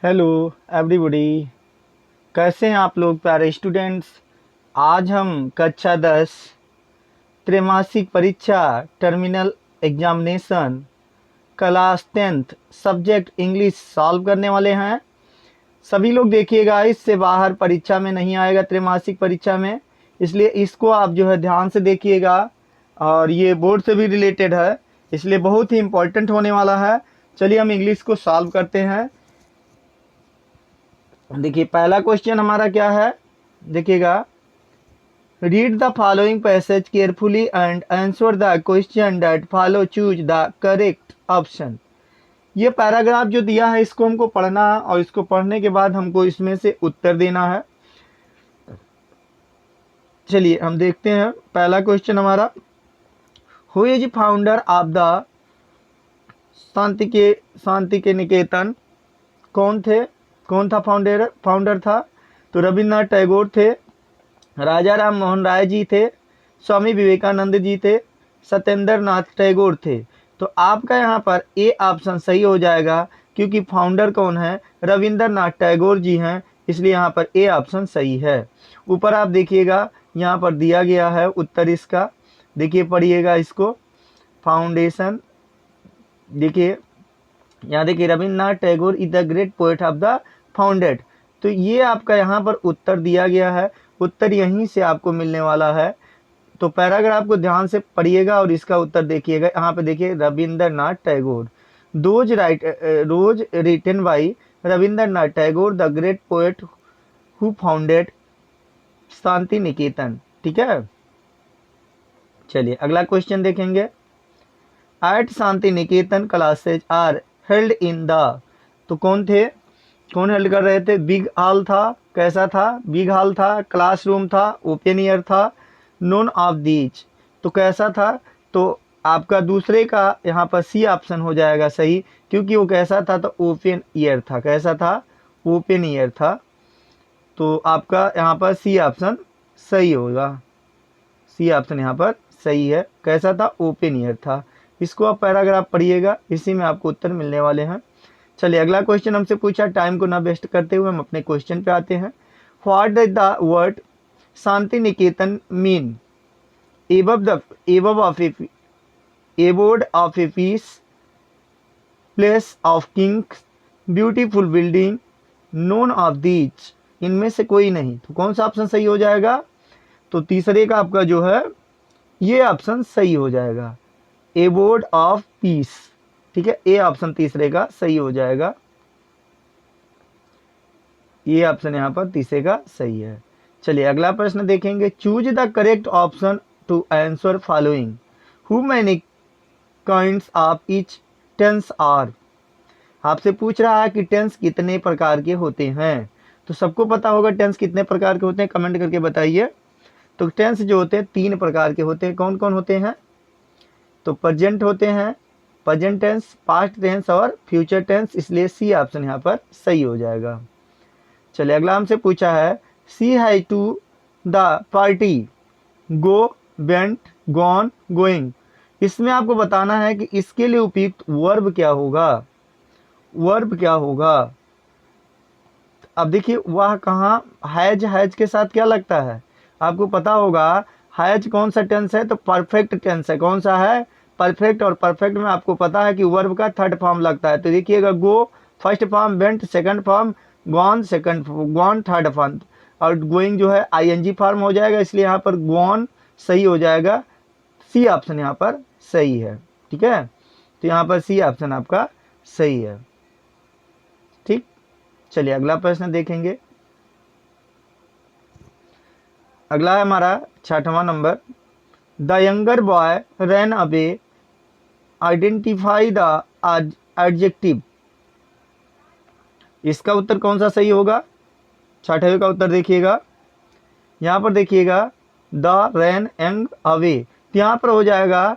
Hello everybody. कैसे हैं आप लोग प्यारे स्टूडेंट्स। आज हम कक्षा 10 त्रैमासिक परीक्षा terminal examination class 10th subject English solve करने वाले हैं। सभी लोग देखिएगा, इससे बाहर परीक्षा में नहीं आएगा त्रैमासिक परीक्षा में, इसलिए इसको आप जो है ध्यान से देखिएगा। और ये बोर्ड से भी रिलेटेड है, इसलिए बहुत ही इम्पोर्टेंट होने वाला है। चलिए हम इंग्लिश को सॉल्व करते हैं। देखिए पहला क्वेश्चन हमारा क्या है, देखिएगा। Read the following passage carefully and answer the question that follow, choose the correct option. ये पैराग्राफ जो दिया है इसको हमको पढ़ना है और इसको पढ़ने के बाद हमको इसमें से उत्तर देना है। चलिए हम देखते हैं पहला क्वेश्चन हमारा। Who is founder of the Shanti के निकेतन। कौन थे, कौन था फाउंडर फाउंडर था? तो रविन्द्रनाथ टैगोर थे, राजा राम मोहन राय जी थे, स्वामी विवेकानंद जी थे, सत्येंद्र नाथ टैगोर थे। तो आपका यहाँ पर ए ऑप्शन सही हो जाएगा, क्योंकि फाउंडर कौन है? रविंद्रनाथ टैगोर जी हैं, इसलिए यहाँ पर ए ऑप्शन सही है। ऊपर आप देखिएगा यहाँ पर दिया गया है उत्तर इसका, देखिए पढ़िएगा इसको। फाउंडेशन, देखिए यहाँ देखिए Rabindranath Tagore is the great poet of the founded. तो ये आपका यहाँ पर उत्तर दिया गया है, उत्तर यहीं से आपको मिलने वाला है। तो पैराग्राफ को ध्यान से पढ़िएगा और इसका उत्तर देखिएगा। यहाँ पे देखिए Rabindranath Tagore, rose written by Rabindranath Tagore the great poet who founded Shanti Niketan. ठीक है, चलिए अगला क्वेश्चन देखेंगे। At Shanti Niketan classes are held in the. तो कौन थे, कौन हेल्ड कर रहे थे? बिग हॉल था, कैसा था? बिग हॉल था, क्लासरूम था, ओपन एयर था, नोन ऑफ दीज। तो कैसा था? तो आपका दूसरे का यहाँ पर सी ऑप्शन हो जाएगा सही, क्योंकि वो कैसा था? तो ओपन ईयर था। कैसा था? ओपन ईयर था। तो आपका यहाँ पर सी ऑप्शन सही होगा, सी ऑप्शन यहाँ पर सही है। कैसा था? ओपन ईयर था। इसको आप पैराग्राफ पढ़िएगा, इसी में आपको उत्तर मिलने वाले हैं। चलिए अगला क्वेश्चन हमसे पूछा, टाइम को ना वेस्ट करते हुए हम अपने क्वेश्चन पे आते हैं। What does the word Santiniketan mean? Above of a abode of a peace, place of kings, beautiful building, none of these. इनमें से कोई नहीं। तो कौन सा ऑप्शन सही हो जाएगा? तो तीसरे का आपका जो है ये ऑप्शन सही हो जाएगा, एबोर्ड ऑफ पीस। ठीक है, ए ऑप्शन तीसरे का सही हो जाएगा, ये ऑप्शन यहाँ पर तीसरे का सही है। चलिए अगला प्रश्न देखेंगे। Choose the correct option to answer following. How many kinds of each tense are. आपसे पूछ रहा है कि टेंस कितने प्रकार के होते हैं। तो सबको पता होगा टेंस कितने प्रकार के होते हैं, कमेंट करके बताइए। तो टेंस जो होते हैं 3 प्रकार के होते हैं। कौन कौन होते हैं? तो प्रेजेंट होते हैं, प्रेजेंट टेंस, पास्ट टेंस और फ्यूचर टेंस, इसलिए सी ऑप्शन यहाँ पर सही हो जाएगा। चलिए अगला हमसे पूछा है, सी है to the party, go, went, gone, going. इसमें आपको बताना है कि इसके लिए उपयुक्त वर्ब क्या होगा, वर्ब क्या होगा। अब देखिए वह कहाँ, हैज के साथ क्या लगता है आपको पता होगा। हैज कौन सा टेंस है? तो परफेक्ट टेंस है। कौन सा है? परफेक्ट। और परफेक्ट में आपको पता है कि वर्ब का थर्ड फॉर्म लगता है। तो देखिएगा, go first form, went second form, gone second, gone third form, और गोइंग जो है आईएनजी फॉर्म हो जाएगा, इसलिए यहाँ पर गॉन सही हो जाएगा। सी ऑप्शन यहाँ पर सही है। ठीक है, तो यहाँ पर सी ऑप्शन आपका सही है। ठीक, चलिए अगला प्रश्न देखेंगे। अगला है हमारा 6वां number. The younger boy ran away, identify the adjective. इसका उत्तर कौन सा सही होगा? 6वें का उत्तर देखिएगा, यहाँ पर देखिएगा, द रैन यंग अवे। तो यहाँ पर हो जाएगा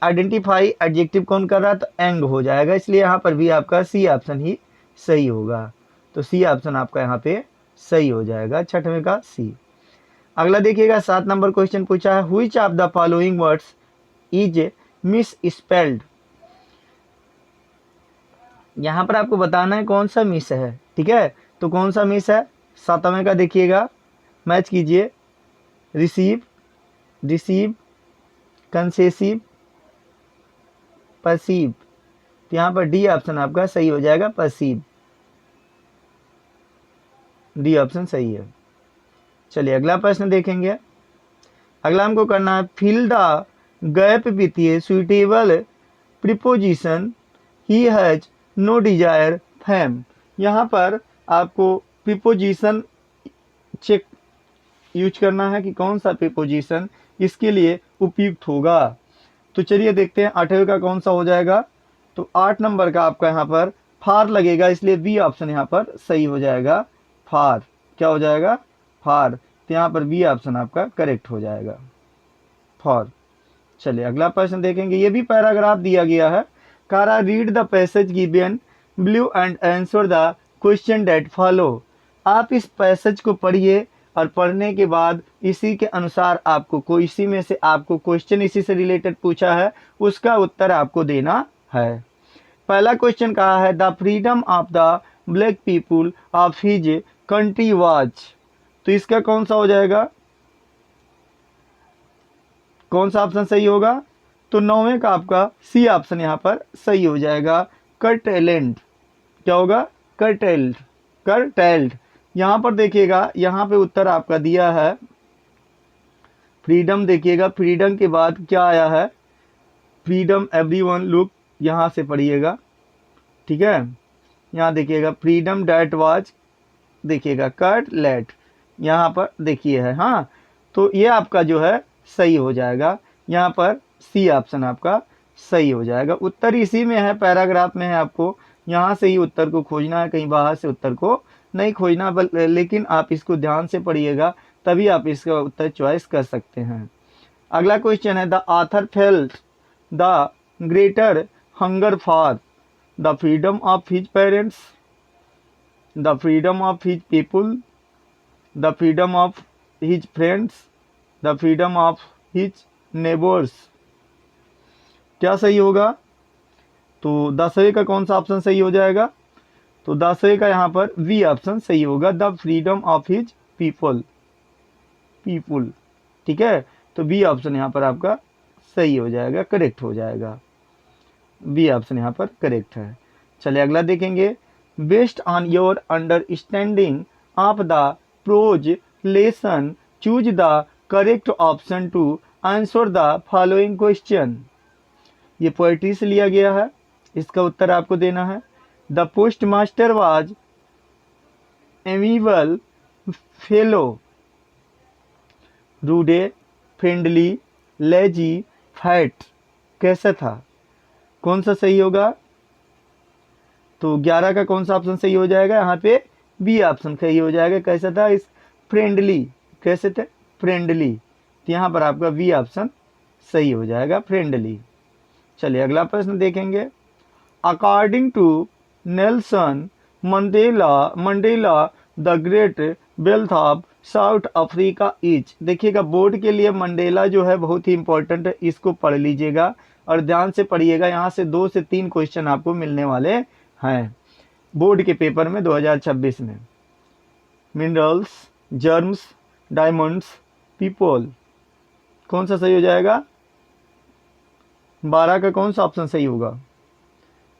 आइडेंटिफाई, एडजेक्टिव कौन कर रहा है? तो एंग हो जाएगा, इसलिए यहाँ पर भी आपका सी ऑप्शन ही सही होगा। तो सी ऑप्शन आपका यहाँ पे सही हो जाएगा, 6वें का सी। अगला देखिएगा 7 नंबर क्वेश्चन पूछा है, which of the following words is miss spelled. यहाँ पर आपको बताना है कौन सा मिस है, ठीक है। तो कौन सा मिस है, 7वें का देखिएगा, मैच कीजिए। Receive, receive, concessive, perceive. तो यहाँ पर डी ऑप्शन आपका सही हो जाएगा, परसीव। डी ऑप्शन सही है। चलिए अगला प्रश्न देखेंगे। अगला हमको करना है, fill the gap with a suitable preposition, he has no desire fame. यहाँ पर आपको प्रीपोजिशन चेक यूज करना है कि कौन सा प्रीपोजिशन इसके लिए उपयुक्त होगा। तो चलिए देखते हैं 8वें का कौन सा हो जाएगा। तो 8 नंबर का आपका यहाँ पर फार लगेगा, इसलिए बी ऑप्शन यहाँ पर सही हो जाएगा, फार। क्या हो जाएगा, फार। तो यहाँ पर बी ऑप्शन आपका करेक्ट हो जाएगा, फॉर। चलिए अगला प्रश्न देखेंगे, ये भी पैराग्राफ दिया गया है। कारा read the passage given below and answer the question that follow. आप इस पैसेज को पढ़िए और पढ़ने के बाद इसी के अनुसार आपको इसी में से आपको क्वेश्चन इसी से रिलेटेड पूछा है, उसका उत्तर आपको देना है। पहला क्वेश्चन कहा है, the freedom of the black people of his country was. तो इसका कौन सा हो जाएगा, कौन सा ऑप्शन सही होगा। तो 9वें का आपका सी ऑप्शन यहाँ पर सही हो जाएगा, कर्टेलेंट। क्या होगा, कर्टेल्ड, कर्टेल्ड। यहाँ पर देखिएगा, यहाँ पे उत्तर आपका दिया है फ्रीडम। देखिएगा फ्रीडम के बाद क्या आया है, फ्रीडम एवरीवन लुक, यहाँ से पढ़िएगा, ठीक है। यहाँ देखिएगा फ्रीडम डैट वाज, देखिएगा कट लेट, यहाँ पर देखिए है, हाँ। तो ये आपका जो है सही हो जाएगा, यहाँ पर सी ऑप्शन आपका सही हो जाएगा। उत्तर इसी में है, पैराग्राफ में है, आपको यहाँ से ही उत्तर को खोजना है, कहीं बाहर से उत्तर को नहीं खोजना। लेकिन आप इसको ध्यान से पढ़िएगा, तभी आप इसका उत्तर चॉइस कर सकते हैं। अगला क्वेश्चन है, the author felt the greater hunger for the freedom of his parents, the freedom of his people, the freedom of his friends, the freedom of his neighbours. क्या सही होगा। तो 10वें का कौन सा ऑप्शन सही हो जाएगा। तो 10वें का यहाँ पर वी ऑप्शन सही होगा, the freedom of his people, people, ठीक है। तो बी ऑप्शन यहाँ पर आपका सही हो जाएगा, करेक्ट हो जाएगा, बी ऑप्शन यहाँ पर करेक्ट है। चलिए अगला देखेंगे, based on your understanding of the prose lesson choose the correct option to answer the following question. ये पोएट्री से लिया गया है, इसका उत्तर आपको देना है। The post master was amiable fellow, rude, friendly, lazy, fat. कैसा था, कौन सा सही होगा। तो 11 का कौन सा ऑप्शन सही हो जाएगा, यहाँ पे बी ऑप्शन सही हो जाएगा। कैसा था, इस फ्रेंडली, कैसे थे, फ्रेंडली। तो यहाँ पर आपका बी ऑप्शन सही हो जाएगा, फ्रेंडली। चलिए अगला प्रश्न देखेंगे, according to Nelson Mandela the great wealth of South Africa is. देखिएगा बोर्ड के लिए मंडेला जो है बहुत ही इंपॉर्टेंट है, इसको पढ़ लीजिएगा और ध्यान से पढ़िएगा। यहाँ से 2 से 3 क्वेश्चन आपको मिलने वाले हैं बोर्ड के पेपर में 2026 में। Minerals, germs, diamonds, people. कौन सा सही हो जाएगा, 12 का कौन सा ऑप्शन सही होगा।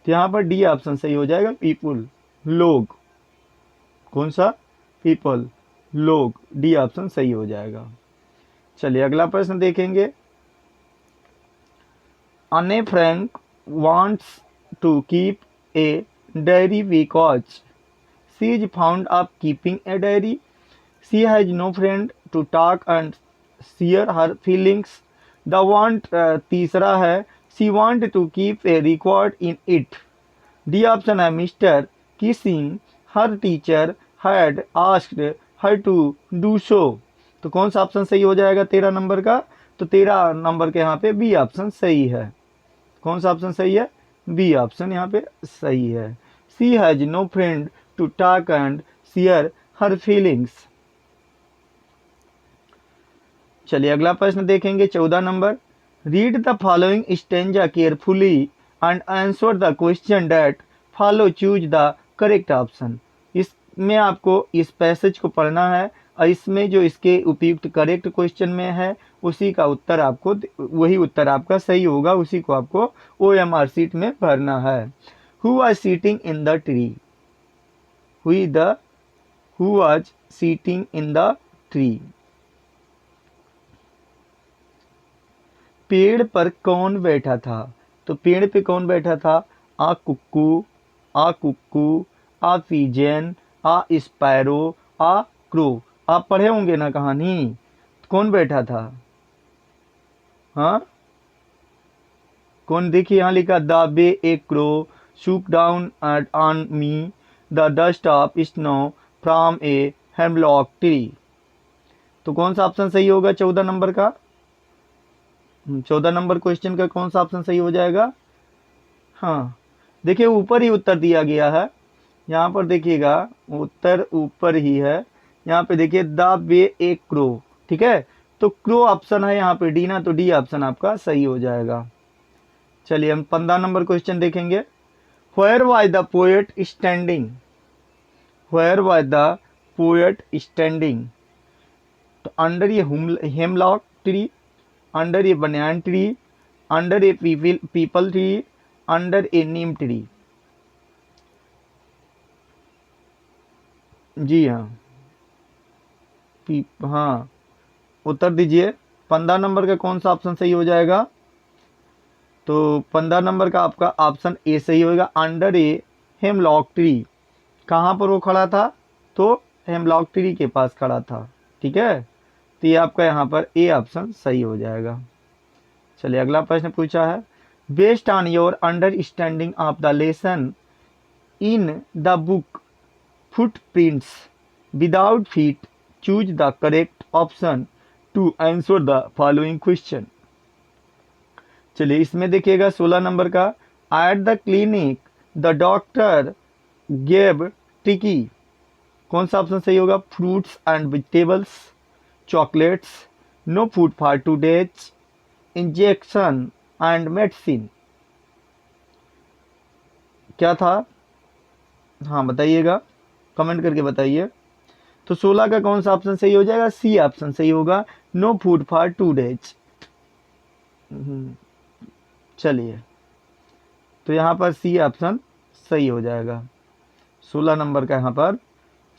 तो यहाँ पर डी ऑप्शन सही हो जाएगा, पीपल, लोग। कौन सा, पीपल, लोग, डी ऑप्शन सही हो जाएगा। चलिए अगला प्रश्न देखेंगे, Anne Frank wants to keep a diary because she is fond of keeping a diary, she has no friend to talk and share her feelings. The want तीसरा है, she want to keep a record in it. D option है, mister Keesing her teacher had asked her to do so. तो कौन सा option सही हो जाएगा 13 number का। तो 13 नंबर के यहाँ पे बी ऑप्शन सही है। कौन सा ऑप्शन सही है, बी ऑप्शन यहाँ पे सही है। She has no friend to talk and share her feelings. चलिए अगला प्रश्न देखेंगे 14 number, read the following stanza carefully and answer the question that follow choose the correct option. इसमें आपको इस पैसेज को पढ़ना है और इसमें जो इसके उपयुक्त करेक्ट क्वेश्चन में है उसी का उत्तर आपको, वही उत्तर आपका सही होगा, उसी को आपको OMR शीट में भरना है। Who was seating in the tree, who was seating in the tree. पेड़ पर कौन बैठा था, तो पेड़ पे कौन बैठा था? आ कुक्कू, आ कुक्कू, आ पिजन, आ स्पैरो, आ क्रो। आप पढ़े होंगे ना कहानी, कौन बैठा था? हाँ, कौन? देखिए यहाँ लिखा the way a crow shook down at on me the dust of snow from a hemlock tree. तो कौन सा ऑप्शन सही होगा 14 नंबर का? 14 नंबर क्वेश्चन का कौन सा ऑप्शन सही हो जाएगा? हाँ, देखिए ऊपर ही उत्तर दिया गया है, यहाँ पर देखिएगा उत्तर ऊपर ही है। यहाँ पे देखिए द बे ए क्रो, ठीक है, तो क्रो ऑप्शन है यहाँ पे डी ना, तो डी ऑप्शन आपका सही हो जाएगा। चलिए हम 15 नंबर क्वेश्चन देखेंगे। Where was the poet standing, where was the poet standing. तो अंडर ये hemlock tree, under a banyan tree, under a peepal tree, under a neem tree. जी हाँ, हाँ, उत्तर दीजिए 15 नंबर का कौन सा ऑप्शन सही हो जाएगा? तो 15 नंबर का आपका ऑप्शन ए सही होगा, अंडर ए हेमलॉक ट्री। कहाँ पर वो खड़ा था? तो हेमलॉक ट्री के पास खड़ा था, ठीक है, तो ये आपका यहाँ पर ए ऑप्शन सही हो जाएगा। चलिए अगला प्रश्न पूछा है, based on your understanding of the lesson in the book footprints without feet choose the correct option to answer the following question. चलिए इसमें देखिएगा 16 नंबर का, at the clinic the doctor gave Tiki. कौन सा ऑप्शन सही होगा? Fruits and vegetables, chocolates, no food for 2 days, injection and medicine. क्या था? हाँ बताइएगा, कमेंट करके बताइए। तो 16 का कौन सा ऑप्शन सही हो जाएगा? सी ऑप्शन सही होगा, नो फूड फॉर 2 days। चलिए तो यहाँ पर सी ऑप्शन सही हो जाएगा, 16 नंबर का यहाँ पर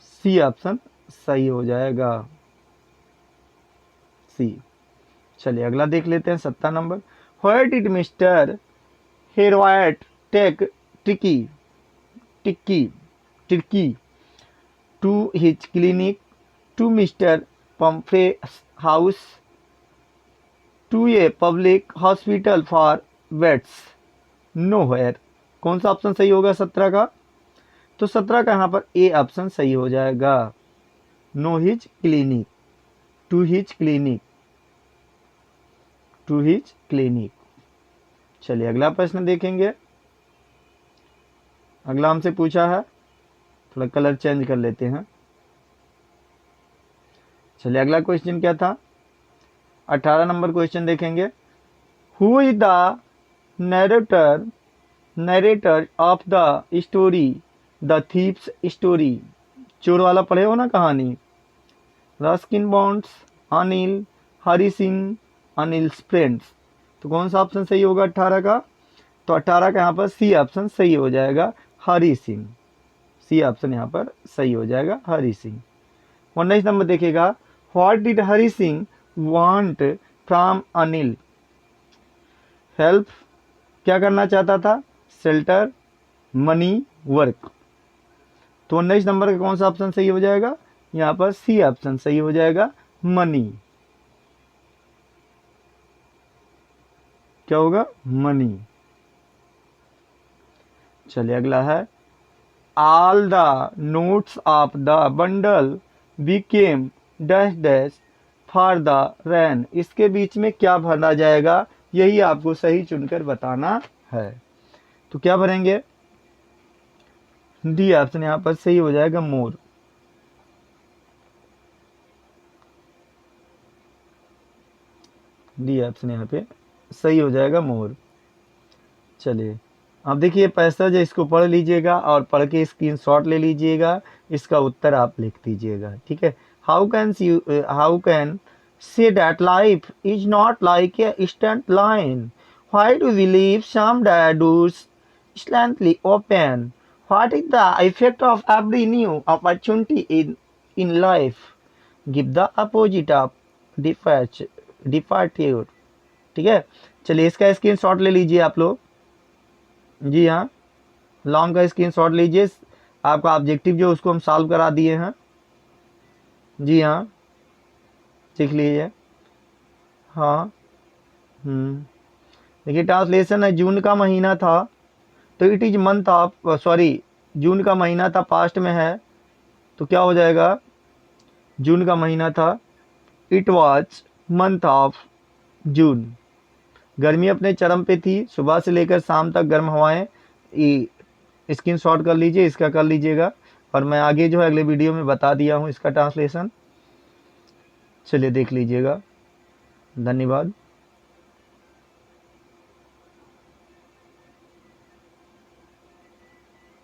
सी ऑप्शन सही हो जाएगा, सी। चलिए अगला देख लेते हैं 17 number. Why did mister Herriot take Tricki Tricki Tricki to his clinic, to mister Pumphrey house, to a public hospital for vets, nowhere. कौन सा ऑप्शन सही होगा 17 का? तो 17 का यहाँ पर ए ऑप्शन सही हो जाएगा, no his clinic, to his clinic, to his clinic. चलिए अगला प्रश्न देखेंगे। अगला हमसे पूछा है, थोड़ा कलर चेंज कर लेते हैं। चलिए अगला क्वेश्चन क्या था? 18 नंबर क्वेश्चन देखेंगे। Who is the narrator of the story the thieves story. चोर वाला पढ़े हो ना कहानी। Ruskin bonds, Anil, Hari Singh, Anil friends. तो कौन सा ऑप्शन सही होगा 18 का? तो 18 का यहाँ पर सी ऑप्शन सही हो जाएगा, हरी सिंह। सी ऑप्शन यहाँ पर सही हो जाएगा, हरी सिंह। 19 नंबर देखिएगा। What did Hari Singh want from Anil. Help, क्या करना चाहता था? Shelter, money, work. तो 19 नंबर का कौन सा ऑप्शन सही हो जाएगा? यहाँ पर सी ऑप्शन सही हो जाएगा, मनी। क्या होगा? मनी। चलिए अगला है, all the notes of the bundle became dash dash for the rain. इसके बीच में क्या भरना जाएगा, यही आपको सही चुनकर बताना है। तो क्या भरेंगे? डी ऑप्शन यहाँ पर सही हो जाएगा, मोर। डी ऑप्शन यहाँ पे सही हो जाएगा, मोर। चलिए अब देखिए पैसेज है, इसको पढ़ लीजिएगा और पढ़ के स्क्रीनशॉट ले लीजिएगा, इसका उत्तर आप लिख दीजिएगा, ठीक है। How can say that life is not like a straight line, why do we leave some doors slightly open, what is the effect of every new opportunity in life, give the opposite of departure, ठीक है। चलिए इसका screenshot ले लीजिए आप लोग, जी हाँ, long का स्क्रीनशॉट लीजिए, आपका ऑब्जेक्टिव जो उसको हम सॉल्व करा दिए हैं, जी हाँ, सीख लीजिए। हाँ, देखिए ट्रांसलेशन है, जून का महीना था, तो it is month of, sorry, June का महीना था पास्ट में है, तो क्या हो जाएगा, जून का महीना था, it was month of June. गर्मी अपने चरम पे थी, सुबह से लेकर शाम तक गर्म हवाएं, स्क्रीनशॉट कर लीजिए, इसका कर लीजिएगा, और मैं आगे जो है अगले वीडियो में बता दिया हूँ इसका ट्रांसलेशन, चलिए देख लीजिएगा, धन्यवाद।